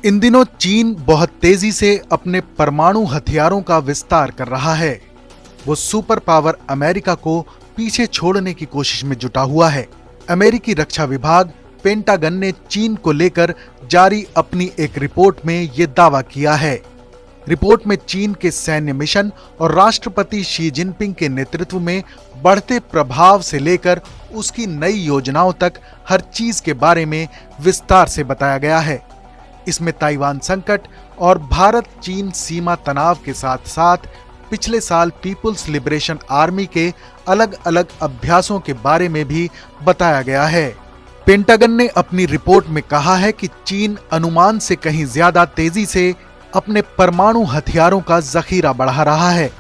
इन दिनों चीन बहुत तेजी से अपने परमाणु हथियारों का विस्तार कर रहा है। वो सुपर पावर अमेरिका को पीछे छोड़ने की कोशिश में जुटा हुआ है। अमेरिकी रक्षा विभाग पेंटागन ने चीन को लेकर जारी अपनी एक रिपोर्ट में ये दावा किया है। रिपोर्ट में चीन के सैन्य मिशन और राष्ट्रपति शी जिनपिंग के नेतृत्व में बढ़ते प्रभाव से लेकर उसकी नई योजनाओं तक हर चीज के बारे में विस्तार से बताया गया है। इसमें ताइवान संकट और भारत चीन सीमा तनाव के साथ साथ पिछले साल पीपुल्स लिबरेशन आर्मी के अलग अलग अभ्यासों के बारे में भी बताया गया है। पेंटागन ने अपनी रिपोर्ट में कहा है कि चीन अनुमान से कहीं ज्यादा तेजी से अपने परमाणु हथियारों का जखीरा बढ़ा रहा है।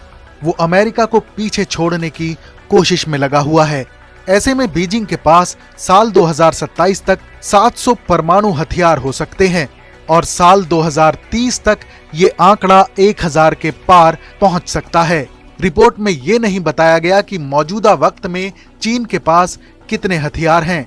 वो अमेरिका को पीछे छोड़ने की कोशिश में लगा हुआ है। ऐसे में बीजिंग के पास साल 2027 तक 700 परमाणु हथियार हो सकते हैं और साल 2030 तक ये आंकड़ा 1000 के पार पहुंच सकता है। रिपोर्ट में ये नहीं बताया गया कि मौजूदा वक्त में चीन के पास कितने हथियार हैं।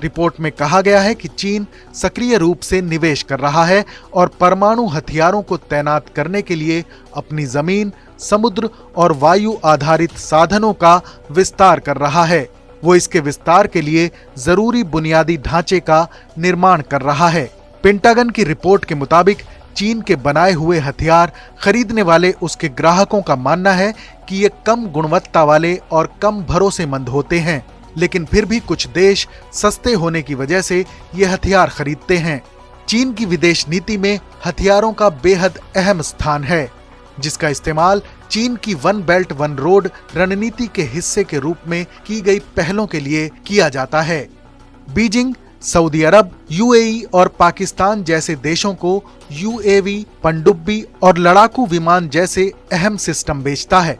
रिपोर्ट में कहा गया है कि चीन सक्रिय रूप से निवेश कर रहा है और परमाणु हथियारों को तैनात करने के लिए अपनी जमीन, समुद्र और वायु आधारित साधनों का विस्तार कर रहा है। वो इसके विस्तार के लिए जरूरी बुनियादी ढांचे का निर्माण कर रहा है। पेंटागन की रिपोर्ट के मुताबिक चीन के बनाए हुए हथियार खरीदने वाले उसके ग्राहकों का मानना है कि ये कम गुणवत्ता वाले और कम भरोसेमंद होते हैं, लेकिन फिर भी कुछ देश सस्ते होने की वजह से ये हथियार खरीदते हैं। चीन की विदेश नीति में हथियारों का बेहद अहम स्थान है, जिसका इस्तेमाल चीन की वन बेल्ट वन रोड रणनीति के हिस्से के रूप में की गई पहलों के लिए किया जाता है। बीजिंग सऊदी अरब, यूएई और पाकिस्तान जैसे देशों को यूएवी, पनडुब्बी और लड़ाकू विमान जैसे अहम सिस्टम बेचता है।